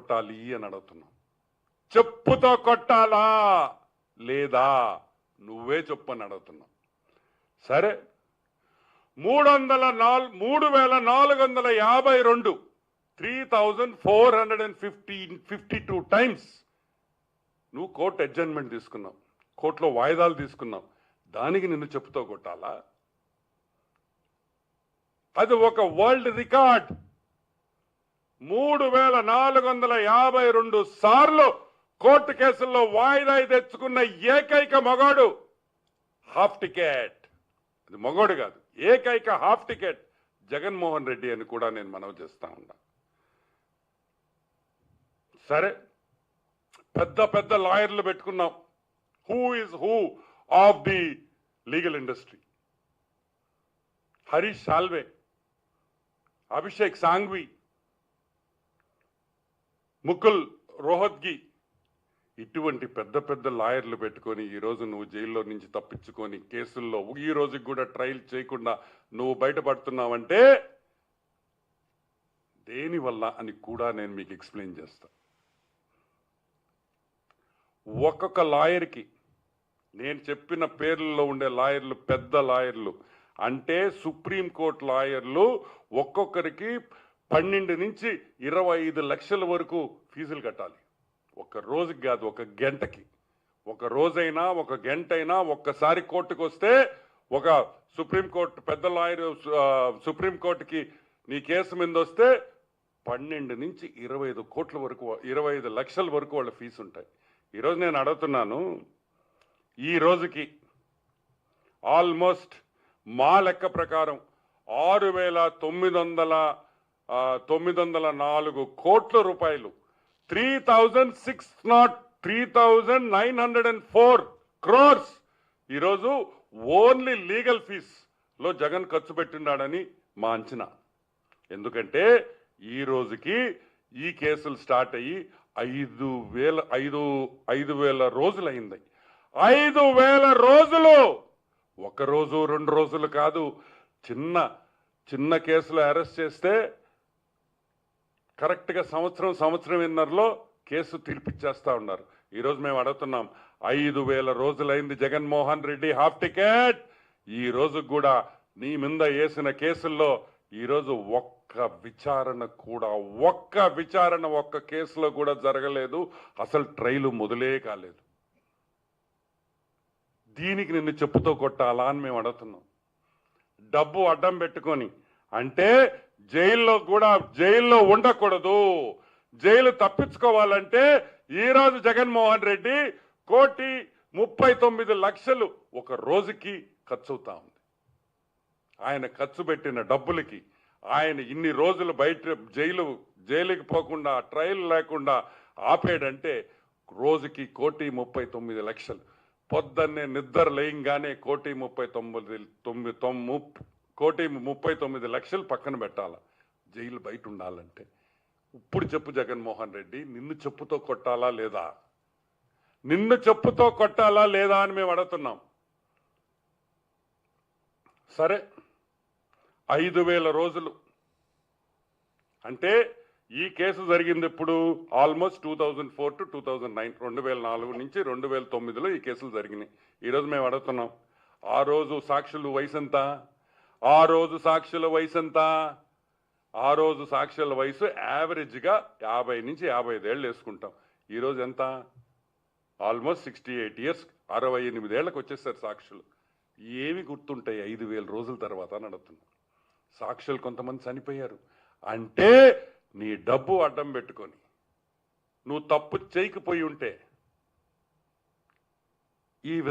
కొట్టాలి అని అడుగుతున్నాం. చెప్పుతో కొట్టాలా లేదా నువ్వే చెప్పని అడుగుతున్నాం. సరే, 3,452 3,452 టైమ్స్ నువ్వు కోర్టు అడ్జర్న్మెంట్ తీసుకున్నావు, కోర్టులో వాయిదాలు తీసుకున్నావు. దానికి నిన్ను చెప్పుతో కొట్టాలా? అది ఒక వరల్డ్ రికార్డ్. 3,452 సార్లు కోర్టు కేసుల్లో వాయిదా తెచ్చుకున్న ఏకైక మగాడు హాఫ్ టికెట్. అది మగోడు కాదు, ఏకైక హాఫ్ టికెట్ జగన్మోహన్ రెడ్డి అని కూడా నేను మనవి చేస్తా ఉన్నా. సరే, పెద్ద పెద్ద లాయర్లు పెట్టుకున్నాం. Who is who of the legal industry? Harish Salve, Abhishek Sanghvi, Mukul Rohatgi, ఇటువంటి పెద్ద పెద్ద లాయర్లు పెట్టుకొని ఈరోజు నువ్వు జైల్లో నుంచి తప్పించుకొని కేసుల్లో ఈ రోజుకి కూడా ట్రయల్ చేయకుండా నువ్వు బయటపడుతున్నావంటే దేనివల్ల అని కూడా నేను మీకు ఎక్స్ప్లెయిన్ చేస్తా. ఒక్కొక్క లాయర్కి, నేను చెప్పిన పేర్లలో ఉండే లాయర్లు పెద్ద లాయర్లు అంటే సుప్రీంకోర్టు లాయర్లు ఒక్కొక్కరికి 12 నుంచి 25 లక్షల వరకు ఫీజులు కట్టాలి. ఒక రోజుకి కాదు, ఒక గంటకి. ఒక రోజైనా ఒక గంట అయినా ఒక్కసారి కోర్టుకు వస్తే ఒక సుప్రీంకోర్టు పెద్ద లాయర్ సుప్రీంకోర్టుకి నీ కేసు మీద వస్తే 12 నుంచి 25 కోట్ల వరకు 25 లక్షల వరకు వాళ్ళ ఫీజు ఉంటాయి. ఈరోజు నేను అడుగుతున్నాను, ఈ రోజుకి ఆల్మోస్ట్ మా లెక్క ప్రకారం 6,904 కోట్ల రూపాయలు 3,904 crores ఈరోజు ఓన్లీ లీగల్ ఫీజ్ లో జగన్ ఖర్చు పెట్టినాడని మా అంచనా. ఎందుకంటే ఈ రోజుకి ఈ కేసులు స్టార్ట్ అయ్యి 5,000 రోజులు అయింది. 5,000 రోజులు, ఒక రోజు 2 రోజులు కాదు. చిన్న చిన్న కేసులు అరెస్ట్ చేస్తే కరెక్ట్గా సంవత్సరంన్నరలో కేసు తీర్పిచ్చేస్తా ఉన్నారు. ఈరోజు మేము అడుగుతున్నాం, 5,000 రోజులైంది జగన్మోహన్ రెడ్డి హాఫ్ టికెట్. ఈ రోజు కూడా నీ మీద వేసిన కేసుల్లో ఈరోజు ఒక్క విచారణ ఒక్క కేసులో కూడా జరగలేదు. అసలు ట్రయల్ మొదలే కాలేదు. దీనికి నిన్ను చెప్పుతో కొట్టాలా అని మేము అడుగుతున్నాం. డబ్బు అడ్డం పెట్టుకొని అంటే జైల్లో ఉండకూడదు. జైలు తప్పించుకోవాలంటే ఈరోజు జగన్మోహన్ రెడ్డి 1,39,00,000 ఒక రోజుకి ఖర్చు అవుతా ఉంది. ఆయన ఖర్చు పెట్టిన డబ్బులకి ఆయన ఇన్ని రోజులు బయట జైలుకి పోకుండా ట్రయల్ లేకుండా ఆపేడంటే రోజుకి 1,39,00,000. పొద్దున్నే నిద్ర లేయంగానే 1,39,00,000 పక్కన పెట్టాల జైలు బయట ఉండాలంటే. ఇప్పుడు చెప్పు జగన్మోహన్ రెడ్డి, నిన్ను చెప్పుతో కొట్టాలా లేదా? నిన్ను చెప్పుతో కొట్టాలా లేదా అని మేము అడుగుతున్నాం. సరే, 5,000 రోజులు అంటే ఈ కేసు జరిగింది ఇప్పుడు ఆల్మోస్ట్ 2004 to 2009, 2004 నుంచి 2009లో ఈ కేసులు జరిగినాయి. ఈరోజు మేము అడుగుతున్నాం, ఆ రోజు సాక్షుల వయసు ఎంత? ఆ రోజు సాక్షుల వయసు యావరేజ్గా 50 నుంచి 55 ఏళ్ళు వేసుకుంటాం. ఈరోజు ఎంత? ఆల్మోస్ట్ 68 ఇయర్స్, 68 ఏళ్ళకి వచ్చేసారు సాక్షులు. ఏమి గుర్తుంటాయి 5,000 రోజుల తర్వాత అని అడుగుతున్నాం. సాక్షులు కొంతమంది చనిపోయారు అంటే నీ డబ్బు అడ్డం పెట్టుకొని నువ్వు తప్పు చేయకపోయి ఉంటే ఈ విధంగా